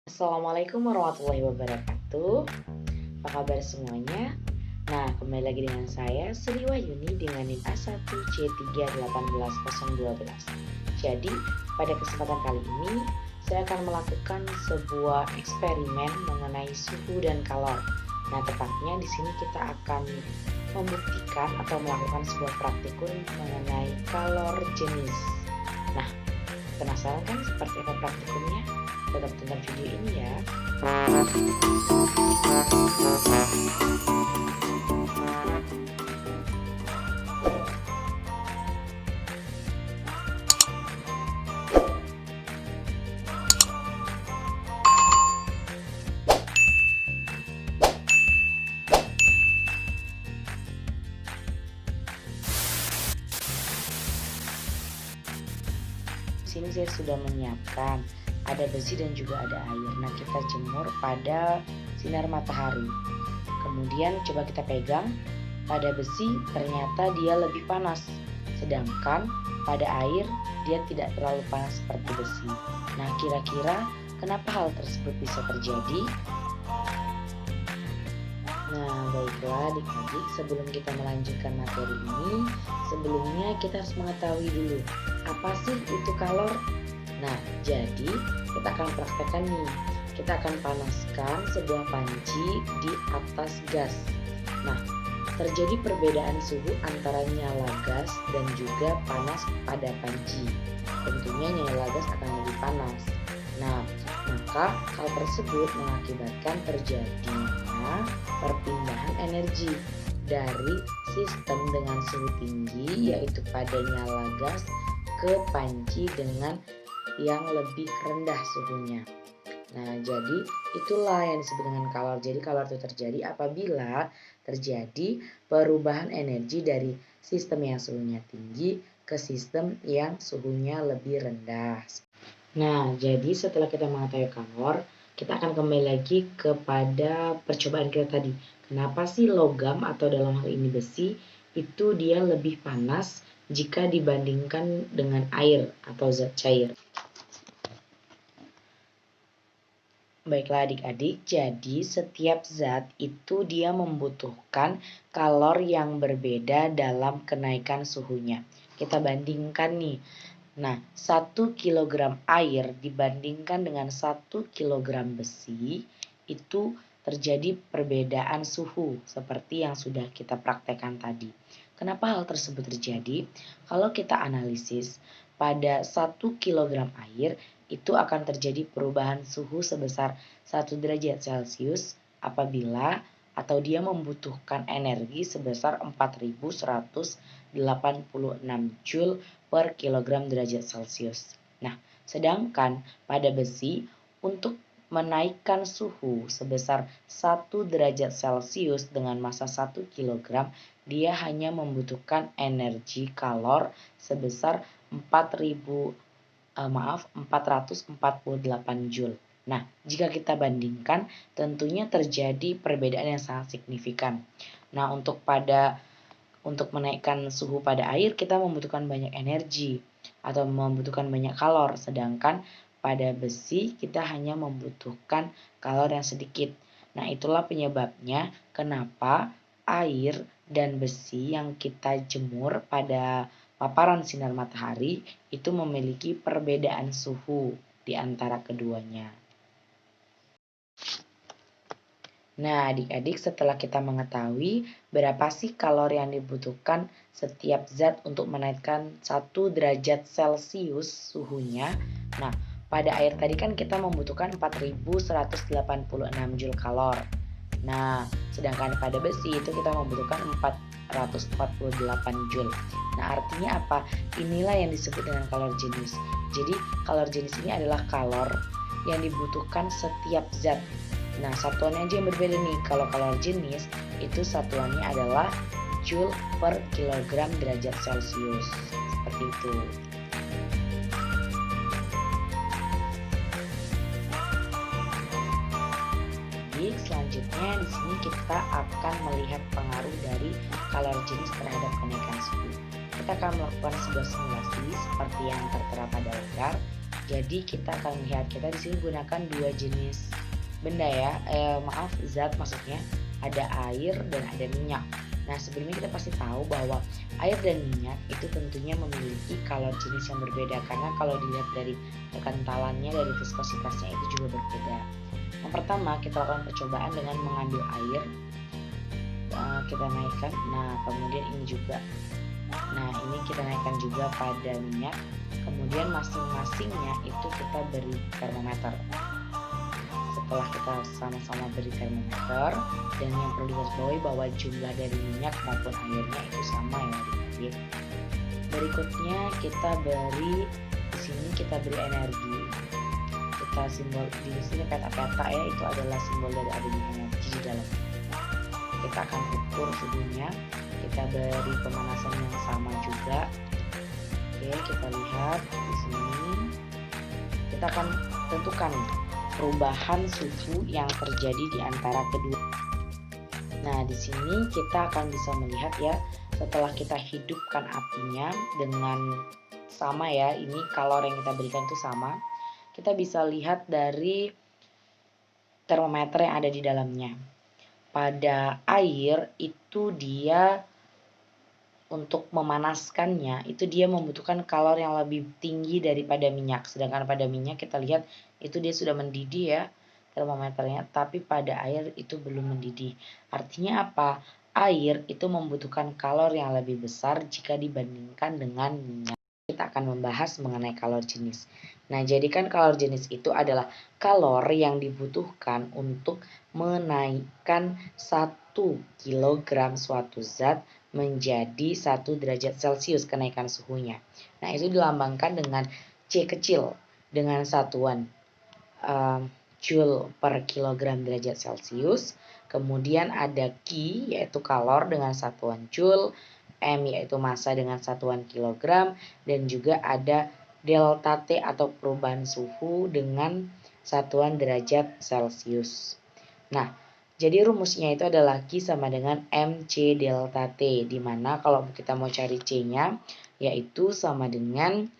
Assalamualaikum warahmatullahi wabarakatuh. Apa kabar semuanya? Nah, kembali lagi dengan saya Sri Wahyuni dengan NIM A1C3180012. Jadi, pada kesempatan kali ini saya akan melakukan sebuah eksperimen mengenai suhu dan kalor. Nah, tepatnya di sini kita akan membuktikan atau melakukan sebuah praktikum mengenai kalor jenis. Nah, penasaran kan seperti apa praktikumnya? Tetap tonton video ini ya. Di sini saya sudah menyiapkan ada besi dan juga ada air. Nah, kita jemur pada sinar matahari. Kemudian coba kita pegang. Pada besi ternyata dia lebih panas, sedangkan pada air dia tidak terlalu panas seperti besi. Nah, kira-kira kenapa hal tersebut bisa terjadi? Nah, baiklah adik-adik, sebelum kita melanjutkan materi ini, sebelumnya kita harus mengetahui dulu apa sih itu kalor. Nah, jadi kita akan praktekkan nih. Kita akan panaskan sebuah panci di atas gas. Nah, terjadi perbedaan suhu antara nyala gas dan juga panas pada panci. Tentunya nyala gas akan lebih panas. Nah, maka hal tersebut mengakibatkan terjadinya perpindahan energi dari sistem dengan suhu tinggi, yaitu pada nyala gas, ke panci dengan yang lebih rendah suhunya. Nah, jadi itulah yang disebut dengan kalor. Jadi kalor itu terjadi apabila terjadi perubahan energi dari sistem yang suhunya tinggi ke sistem yang suhunya lebih rendah. Nah, jadi setelah kita mengetahui kalor, kita akan kembali lagi kepada percobaan kita tadi. Kenapa sih logam atau dalam hal ini besi itu dia lebih panas jika dibandingkan dengan air atau zat cair? Baiklah adik-adik, jadi setiap zat itu dia membutuhkan kalor yang berbeda dalam kenaikan suhunya. Kita bandingkan nih. Nah, 1 kg air dibandingkan dengan 1 kg besi, itu terjadi perbedaan suhu seperti yang sudah kita praktekkan tadi. Kenapa hal tersebut terjadi? Kalau kita analisis, pada 1 kg air itu akan terjadi perubahan suhu sebesar 1 derajat Celcius apabila atau dia membutuhkan energi sebesar 4186 Joule per kilogram derajat Celcius. Nah, sedangkan pada besi untuk menaikkan suhu sebesar 1 derajat Celcius dengan massa 1 kg, dia hanya membutuhkan energi kalor sebesar 448 Joule. Nah, jika kita bandingkan, tentunya terjadi perbedaan yang sangat signifikan. Nah, untuk menaikkan suhu pada air, kita membutuhkan banyak energi atau membutuhkan banyak kalor, sedangkan pada besi kita hanya membutuhkan kalor yang sedikit. Nah, itulah penyebabnya kenapa air dan besi yang kita jemur pada paparan sinar matahari itu memiliki perbedaan suhu di antara keduanya. Nah, adik-adik, setelah kita mengetahui berapa sih kalori yang dibutuhkan setiap zat untuk menaikkan 1 derajat Celcius suhunya. Nah, pada air tadi kan kita membutuhkan 4186 Joule kalor. Nah, sedangkan pada besi itu kita membutuhkan 448 Joule. Nah, artinya apa? Inilah yang disebut dengan kalor jenis. Jadi, kalor jenis ini adalah kalor yang dibutuhkan setiap zat. Nah, satuannya aja yang berbeda nih. Kalau kalor jenis itu satuannya adalah Joule per kilogram derajat Celcius. Seperti itu. Jadi selanjutnya di sini kita akan melihat pengaruh dari kalor jenis terhadap kenaikan suhu. Kita akan melakukan sebuah simulasi seperti yang tertera pada layar. Jadi kita akan lihat, kita di sini gunakan dua jenis benda ya, zat maksudnya, ada air dan ada minyak. Nah, sebelumnya kita pasti tahu bahwa air dan minyak itu tentunya memiliki kalor jenis yang berbeda, karena kalau dilihat dari kekentalannya, dari viskositasnya itu juga berbeda. Yang pertama, kita lakukan percobaan dengan mengambil air, kita naikkan. Nah, kemudian ini juga. Nah, ini kita naikkan juga pada minyak. Kemudian masing-masingnya itu kita beri termometer. Setelah kita sama-sama beri termometer, dan yang perlu digarisbawahi bahwa jumlah dari minyak maupun airnya itu sama ya adik-adik. Berikutnya kita beri, di sini kita beri energi. Kita simbol di sini peta-peta ya, itu adalah simbol dari adanya energi di dalam. Kita akan ukur suhunya, kita beri pemanasan yang sama juga. Oke, kita lihat di sini. Kita akan tentukan perubahan suhu yang terjadi di antara kedua. Nah, di sini kita akan bisa melihat ya, setelah kita hidupkan apinya dengan sama ya, ini kalor yang kita berikan itu sama. Kita bisa lihat dari termometer yang ada di dalamnya. Pada air itu dia untuk memanaskannya itu dia membutuhkan kalor yang lebih tinggi daripada minyak. Sedangkan pada minyak kita lihat itu dia sudah mendidih ya termometernya, tapi pada air itu belum mendidih. Artinya apa? Air itu membutuhkan kalor yang lebih besar jika dibandingkan dengan minyak. Kita akan membahas mengenai kalor jenis. Nah, jadi kan kalor jenis itu adalah kalor yang dibutuhkan untuk menaikkan 1 kilogram suatu zat menjadi 1 derajat Celcius kenaikan suhunya. Nah, itu dilambangkan dengan C kecil dengan satuan Joule per kilogram derajat Celcius. Kemudian ada Q yaitu kalor dengan satuan Joule, M yaitu massa dengan satuan kilogram, dan juga ada delta T atau perubahan suhu dengan satuan derajat Celcius. Nah, jadi rumusnya itu adalah Q sama dengan MC delta T, di mana kalau kita mau cari C-nya yaitu sama dengan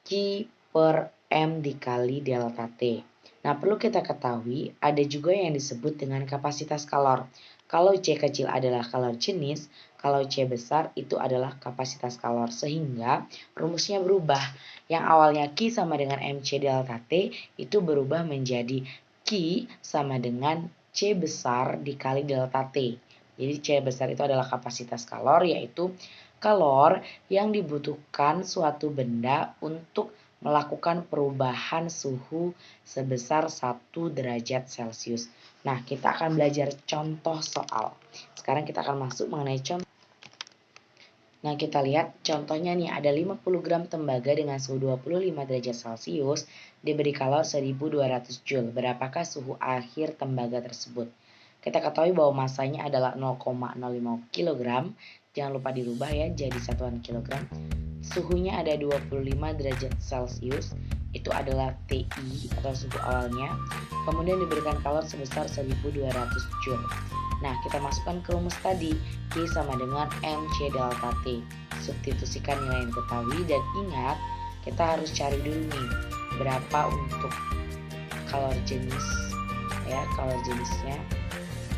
Q per M dikali delta T. Nah, perlu kita ketahui ada juga yang disebut dengan kapasitas kalor. Kalau C kecil adalah kalor jenis, kalau C besar itu adalah kapasitas kalor, sehingga rumusnya berubah. Yang awalnya Q sama dengan MC delta T itu berubah menjadi Q sama dengan C besar dikali delta T. Jadi C besar itu adalah kapasitas kalor, yaitu kalor yang dibutuhkan suatu benda untuk melakukan perubahan suhu sebesar 1 derajat Celcius. Nah, kita akan belajar contoh soal. Sekarang kita akan masuk mengenai contoh. Nah, kita lihat contohnya nih, ada 50 gram tembaga dengan suhu 25 derajat Celcius diberi kalor 1200 Joule. Berapakah suhu akhir tembaga tersebut? Kita ketahui bahwa masanya adalah 0,05 kg. Jangan lupa dirubah ya jadi satuan kilogram. Suhunya ada 25 derajat Celcius. Itu adalah TI atau suhu awalnya. Kemudian diberikan kalor sebesar 1200 Joule. Nah, kita masukkan ke rumus tadi. Q sama dengan MC delta T. Substitusikan nilai yang diketahui dan ingat, kita harus cari dulu nih berapa untuk kalor jenis ya, kalor jenisnya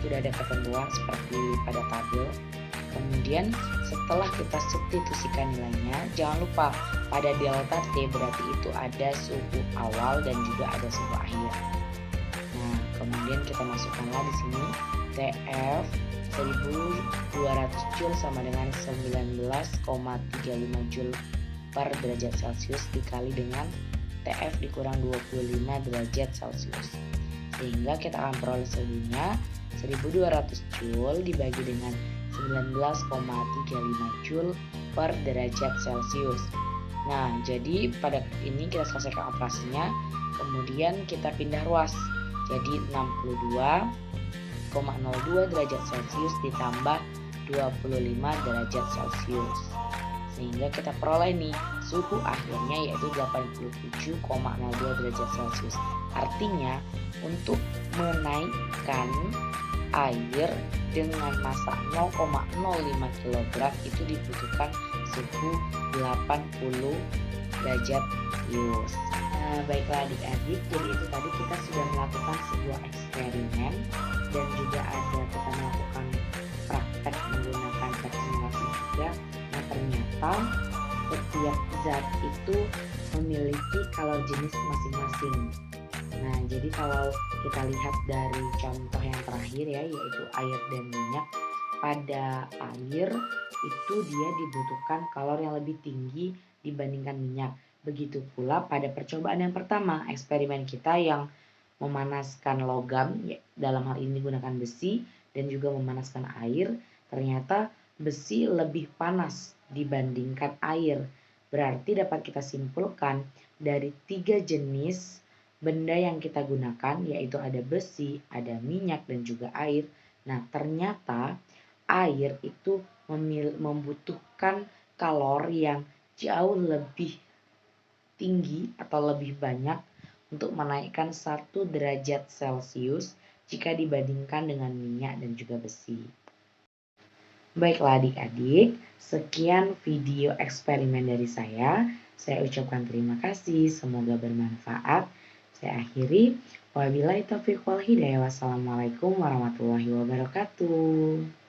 sudah ada ketentuan seperti pada tabel. Kemudian setelah kita substitusikan nilainya, jangan lupa pada delta T berarti itu ada suhu awal dan juga ada suhu akhir. Nah, kemudian kita masukkanlah di sini TF 1200 Joule sama dengan 19,35 Joule per derajat Celcius dikali dengan TF dikurang 25 derajat Celcius. Sehingga kita akan peroleh suhunya 1200 Joule dibagi dengan 19,35 Joule per derajat Celcius. Nah, jadi pada ini kita selesaikan operasinya, kemudian kita pindah ruas. Jadi 62,02 derajat Celcius ditambah 25 derajat Celcius. Sehingga kita peroleh nih suhu akhirnya yaitu 87,02 derajat Celcius. Artinya untuk menaikkan air dengan massa 0,05 kg itu dibutuhkan suhu 80 derajat Celcius. Nah, baiklah adik-adik, jadi itu tadi kita sudah melakukan sebuah eksperimen dan juga ada kita melakukan praktek menggunakan tes simulasi juga. Nah, ternyata setiap zat itu memiliki kalor jenis masing-masing. Nah, jadi kalau kita lihat dari contoh yang terakhir ya, yaitu air dan minyak. Pada air itu dia dibutuhkan kalor yang lebih tinggi dibandingkan minyak. Begitu pula pada percobaan yang pertama, eksperimen kita yang memanaskan logam, dalam hal ini gunakan besi, dan juga memanaskan air, ternyata besi lebih panas dibandingkan air. Berarti dapat kita simpulkan dari 3 jenis benda yang kita gunakan, yaitu ada besi, ada minyak, dan juga air. Nah, ternyata air itu membutuhkan kalor yang jauh lebih tinggi atau lebih banyak untuk menaikkan 1 derajat Celcius jika dibandingkan dengan minyak dan juga besi. Baiklah adik-adik, sekian video eksperimen dari saya. Saya ucapkan terima kasih, semoga bermanfaat. Saya akhiri. Wabillahi taufiq wal hidayah. Wassalamualaikum warahmatullahi wabarakatuh.